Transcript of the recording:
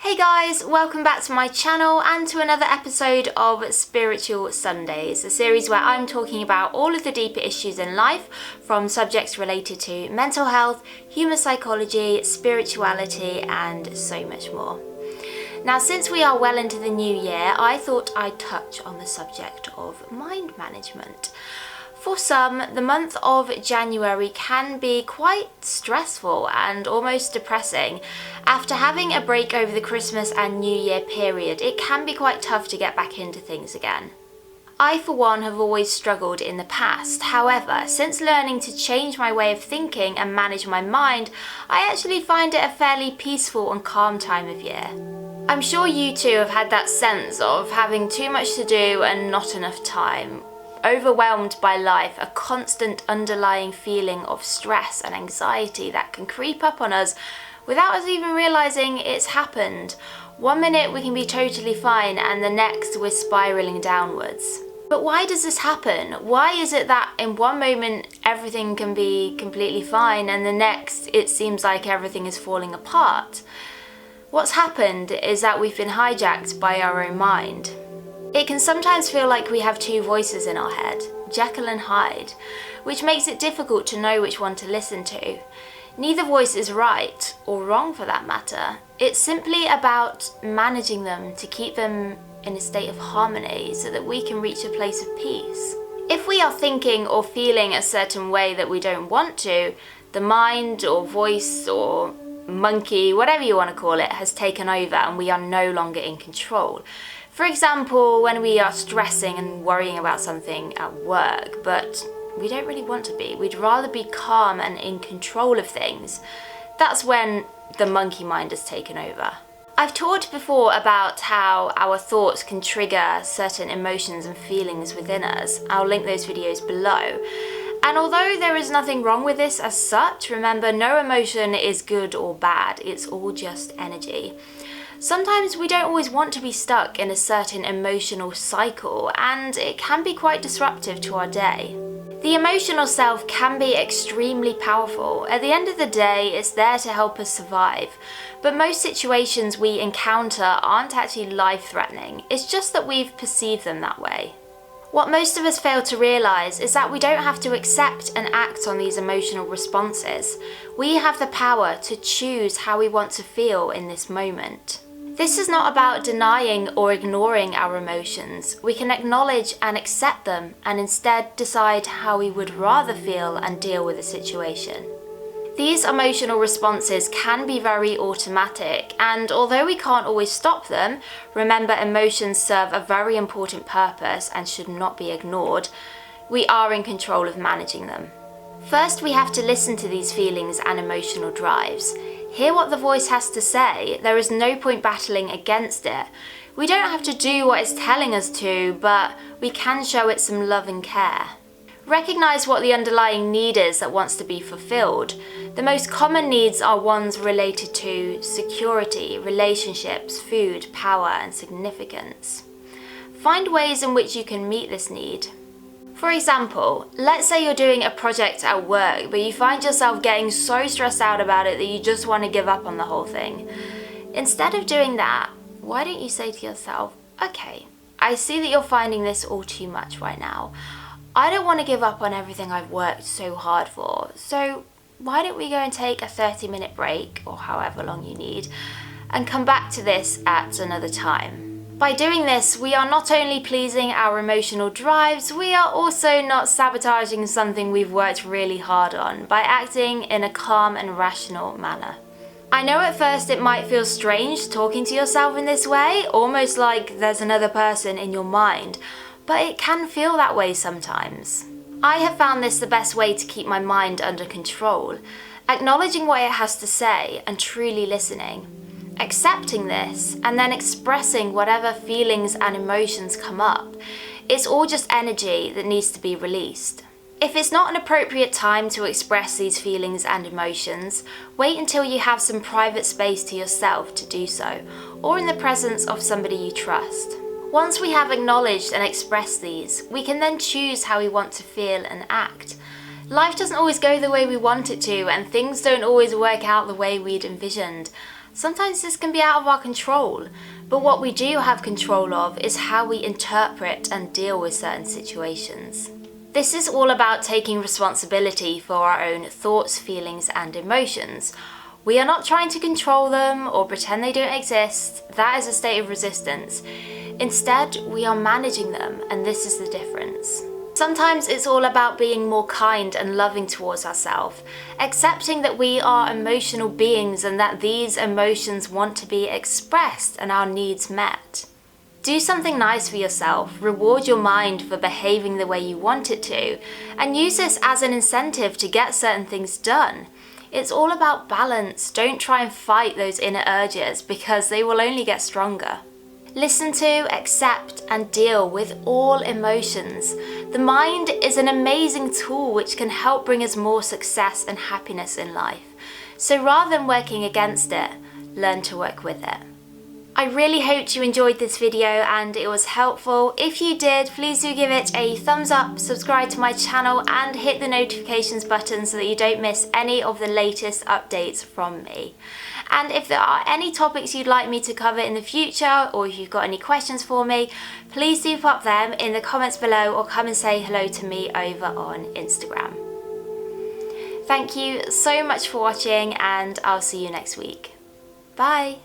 Hey guys, welcome back to my channel and to another episode of Spiritual Sundays, a series where I'm talking about all of the deeper issues in life, from subjects related to mental health, human psychology, spirituality and so much more. Now, since we are well into the new year, I thought I'd touch on the subject of mind management. For some, the month of January can be quite stressful and almost depressing. After having a break over the Christmas and New Year period, it can be quite tough to get back into things again. I, for one, have always struggled in the past. However, since learning to change my way of thinking and manage my mind, I actually find it a fairly peaceful and calm time of year. I'm sure you too have had that sense of having too much to do and not enough time. Overwhelmed by life, a constant underlying feeling of stress and anxiety that can creep up on us without us even realizing it's happened. One minute we can be totally fine and the next we're spiraling downwards. But why does this happen? Why is it that in one moment everything can be completely fine and the next it seems like everything is falling apart? What's happened is that we've been hijacked by our own mind. It can sometimes feel like we have two voices in our head, Jekyll and Hyde, which makes it difficult to know which one to listen to. Neither voice is right, or wrong for that matter. It's simply about managing them to keep them in a state of harmony so that we can reach a place of peace. If we are thinking or feeling a certain way that we don't want to, the mind or voice or monkey, whatever you want to call it, has taken over and we are no longer in control. For example, when we are stressing and worrying about something at work, but we don't really want to be. We'd rather be calm and in control of things. That's when the monkey mind has taken over. I've talked before about how our thoughts can trigger certain emotions and feelings within us. I'll link those videos below. And although there is nothing wrong with this as such, remember, no emotion is good or bad. It's all just energy. Sometimes we don't always want to be stuck in a certain emotional cycle, and it can be quite disruptive to our day. The emotional self can be extremely powerful. At the end of the day, it's there to help us survive. But most situations we encounter aren't actually life-threatening. It's just that we've perceived them that way. What most of us fail to realise is that we don't have to accept and act on these emotional responses. We have the power to choose how we want to feel in this moment. This is not about denying or ignoring our emotions. We can acknowledge and accept them and instead decide how we would rather feel and deal with a situation. These emotional responses can be very automatic, and although we can't always stop them, remember, emotions serve a very important purpose and should not be ignored. We are in control of managing them. First, we have to listen to these feelings and emotional drives. Hear what the voice has to say. There is no point battling against it. We don't have to do what it's telling us to, but we can show it some love and care. Recognize what the underlying need is that wants to be fulfilled. The most common needs are ones related to security, relationships, food, power, and significance. Find ways in which you can meet this need. For example, let's say you're doing a project at work, but you find yourself getting so stressed out about it that you just want to give up on the whole thing. Instead of doing that, why don't you say to yourself, okay, I see that you're finding this all too much right now. I don't want to give up on everything I've worked so hard for, so why don't we go and take a 30-minute break, or however long you need, and come back to this at another time. By doing this, we are not only pleasing our emotional drives, we are also not sabotaging something we've worked really hard on by acting in a calm and rational manner. I know at first it might feel strange talking to yourself in this way, almost like there's another person in your mind, but it can feel that way sometimes. I have found this the best way to keep my mind under control, acknowledging what it has to say and truly listening. Accepting this and then expressing whatever feelings and emotions come up. It's all just energy that needs to be released. If it's not an appropriate time to express these feelings and emotions, wait until you have some private space to yourself to do so, or in the presence of somebody you trust. Once we have acknowledged and expressed these, we can then choose how we want to feel and act. Life doesn't always go the way we want it to, and things don't always work out the way we'd envisioned. Sometimes this can be out of our control, but what we do have control of is how we interpret and deal with certain situations. This is all about taking responsibility for our own thoughts, feelings, and emotions. We are not trying to control them or pretend they don't exist. That is a state of resistance. Instead, we are managing them, and this is the difference. Sometimes it's all about being more kind and loving towards ourselves, accepting that we are emotional beings and that these emotions want to be expressed and our needs met. Do something nice for yourself, reward your mind for behaving the way you want it to, and use this as an incentive to get certain things done. It's all about balance. Don't try and fight those inner urges because they will only get stronger. Listen to, accept, and deal with all emotions. The mind is an amazing tool which can help bring us more success and happiness in life. So rather than working against it, learn to work with it. I really hoped you enjoyed this video and it was helpful. If you did, please do give it a thumbs up, subscribe to my channel, and hit the notifications button so that you don't miss any of the latest updates from me. And if there are any topics you'd like me to cover in the future, or if you've got any questions for me, please do pop them in the comments below or come and say hello to me over on Instagram. Thank you so much for watching, and I'll see you next week. Bye!